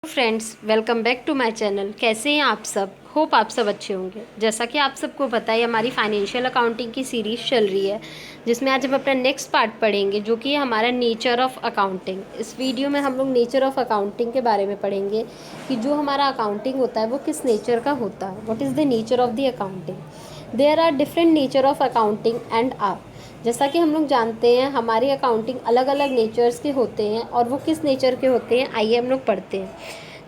Friends, welcome back to my channel. कैसे हैं आप सब? होप आप सब अच्छे होंगे। जैसा कि आप सबको पता है, हमारी फाइनेंशियल अकाउंटिंग की सीरीज़ चल रही है, जिसमें आज हम अपना नेक्स्ट पार्ट पढ़ेंगे, जो कि हमारा नेचर ऑफ अकाउंटिंग। इस वीडियो में हम लोग नेचर ऑफ अकाउंटिंग के बारे में पढ़ेंगे कि जो हमारा अकाउंटिंग होता है वो किस नेचर का होता है। What is the nature of the accounting. There are different nature of accounting and are. जैसा कि हम लोग जानते हैं, हमारी अकाउंटिंग अलग अलग नेचर्स के होते हैं, और वो किस नेचर के होते हैं आइए हम लोग पढ़ते हैं।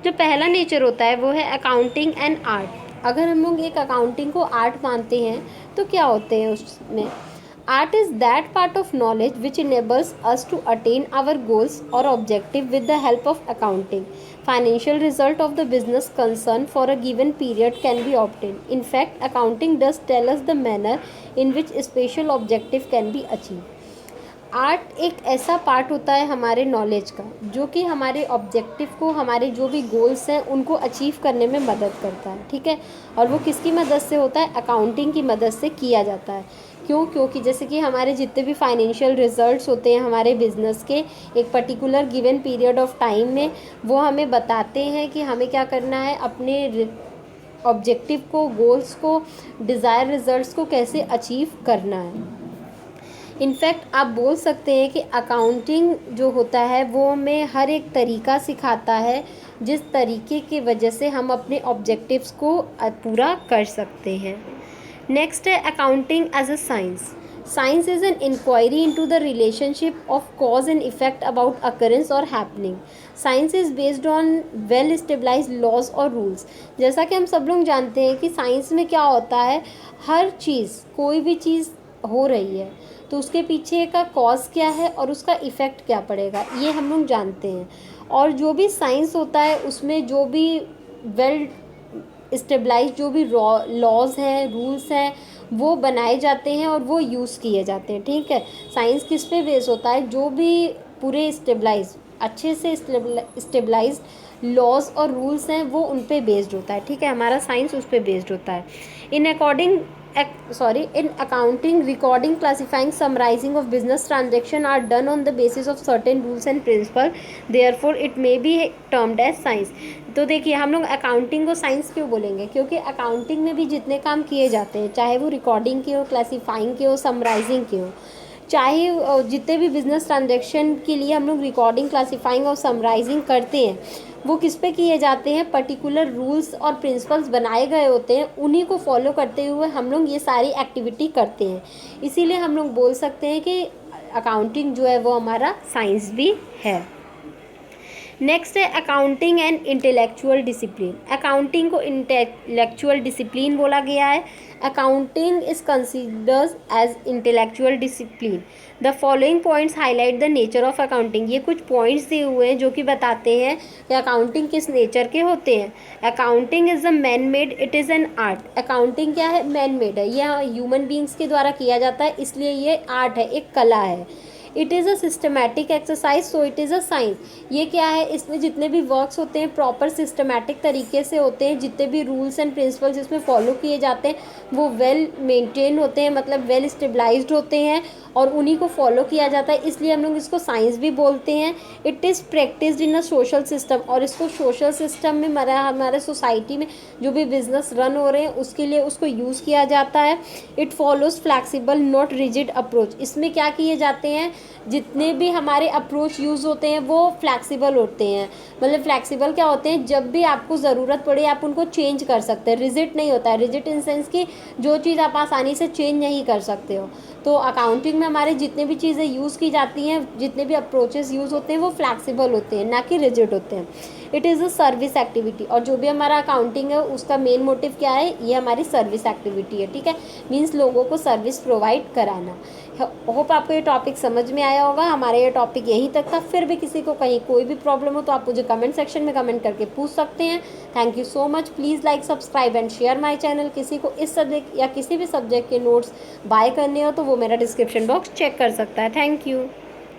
जो पहला नेचर होता है वो है अकाउंटिंग एंड आर्ट। अगर हम लोग एक अकाउंटिंग को आर्ट मानते हैं तो क्या होते हैं उसमें? Art is that part of knowledge which enables us to attain our goals और objective with the help of accounting. Financial result of the business concern for a given period can be obtained. In fact, accounting does tell us the manner in which special objective can be achieved. Art एक ऐसा part होता है हमारे knowledge का, जो कि हमारे objective को, हमारे जो भी गोल्स हैं उनको अचीव करने में मदद करता है। ठीक है, और वो किसकी मदद से होता है? अकाउंटिंग की मदद से किया जाता है। क्यों? क्योंकि जैसे कि हमारे जितने भी फाइनेंशियल रिजल्ट्स होते हैं हमारे बिजनेस के एक particular given period of time में, वो हमें बताते हैं कि हमें क्या करना है, अपने ऑब्जेक्टिव को, गोल्स को, डिज़ायर रिजल्ट्स को कैसे अचीव करना है। इनफैक्ट आप बोल सकते हैं कि अकाउंटिंग जो होता है वो हमें हर एक तरीका सिखाता है, जिस तरीके की वजह से हम अपने ऑब्जेक्टिव्स को पूरा कर सकते हैं। नेक्स्ट है accounting as a science. Science is an inquiry into the relationship of cause and effect about occurrence और happening. Science is based on well stabilized laws और रूल्स। जैसा कि हम सब लोग जानते हैं कि साइंस में क्या होता है, हर चीज़, कोई भी चीज़ हो रही है तो उसके पीछे का कॉज क्या है और उसका इफ़ेक्ट क्या पड़ेगा, ये हम लोग जानते हैं। और जो भी साइंस होता है उसमें जो भी वेल स्टेबलाइज जो भी लॉज हैं, रूल्स हैं, वो बनाए जाते हैं और वो यूज़ किए जाते हैं। ठीक है, साइंस किस पे बेस होता है? जो भी पूरे स्टेबलाइज, अच्छे से स्टेबलाइज लॉज और रूल्स हैं वो उन पे बेस्ड होता है। ठीक है, हमारा साइंस उस पे बेस्ड होता है। In accounting, recording, classifying, summarizing of business transaction are done on the basis of certain rules and principles. Therefore, it may be termed as science. तो देखिए, हम लोग अकाउंटिंग को साइंस क्यों बोलेंगे? क्योंकि अकाउंटिंग में भी जितने काम किए जाते हैं, चाहे वो रिकॉर्डिंग के हो, क्लासीफाइंग के हो, समराइजिंग के हो, चाहे जितने भी बिजनेस ट्रांजेक्शन के लिए हम लोग रिकॉर्डिंग, क्लासीफाइंग और समराइजिंग करते हैं, वो किस पे किए जाते हैं? पर्टिकुलर रूल्स और प्रिंसिपल्स बनाए गए होते हैं, उन्हीं को फॉलो करते हुए हम लोग ये सारी एक्टिविटी करते हैं। इसीलिए हम लोग बोल सकते हैं कि अकाउंटिंग जो है वो हमारा साइंस भी है। नेक्स्ट है accounting and intellectual discipline. Accounting को इंटेलेक्चुअल डिसिप्लिन बोला गया है। Accounting is considered as intellectual discipline. The following points highlight the nature of accounting. ये कुछ पॉइंट्स दिए हुए हैं जो कि बताते हैं कि अकाउंटिंग किस नेचर के होते हैं। Accounting is a man made, it is an art. Accounting क्या है? मैन मेड है, यह ह्यूमन बींग्स के द्वारा किया जाता है, इसलिए ये आर्ट है, एक कला है। It is a systematic exercise, so it is a science. ये क्या है? इसमें जितने भी वर्क्स होते हैं प्रॉपर सिस्टमैटिक तरीके से होते हैं, जितने भी रूल्स एंड प्रिंसिपल्स इसमें फॉलो किए जाते हैं वो वेल मेंटेन होते हैं, मतलब वेल स्टेबलाइज्ड होते हैं, और उन्हीं को फॉलो किया जाता है, इसलिए हम लोग इसको साइंस भी बोलते हैं। It is practised in a social system, और इसको सोशल सिस्टम में हमारे सोसाइटी में जो भी बिजनेस रन हो रहे हैं उसके लिए उसको यूज़ किया जाता है। It follows flexible not rigid approach. इसमें क्या किए जाते हैं? जितने भी हमारे अप्रोच यूज़ होते हैं वो फ्लैक्सीबल होते हैं। मतलब फ्लैक्सीबल क्या होते हैं? जब भी आपको ज़रूरत पड़े आप उनको चेंज कर सकते हैं। रिजिड नहीं होता है, रिजिड इन सेंस कि जो चीज़ आप आसानी से चेंज नहीं कर सकते हो। तो अकाउंटिंग में हमारे जितने भी चीज़ें यूज़ की जाती हैं, जितने भी अप्रोचेस यूज़ होते हैं वो फ्लैक्सीबल होते हैं, ना कि रिजिड होते हैं। It is a service activity, और जो भी हमारा अकाउंटिंग है उसका मेन मोटिव क्या है? ये हमारी सर्विस एक्टिविटी है। ठीक है, मीन्स लोगों को सर्विस प्रोवाइड कराना। होप आपको ये टॉपिक समझ में आया होगा। हमारा ये टॉपिक यहीं तक था। फिर भी किसी को कहीं कोई भी प्रॉब्लम हो तो आप मुझे कमेंट सेक्शन में कमेंट करके पूछ सकते हैं। Thank you so much. Please like, subscribe and share my channel. किसी को इस सब्जेक्ट या किसी भी सब्जेक्ट के नोट्स बाय करने हो तो वो मेरा डिस्क्रिप्शन बॉक्स चेक कर सकता है। Thank you.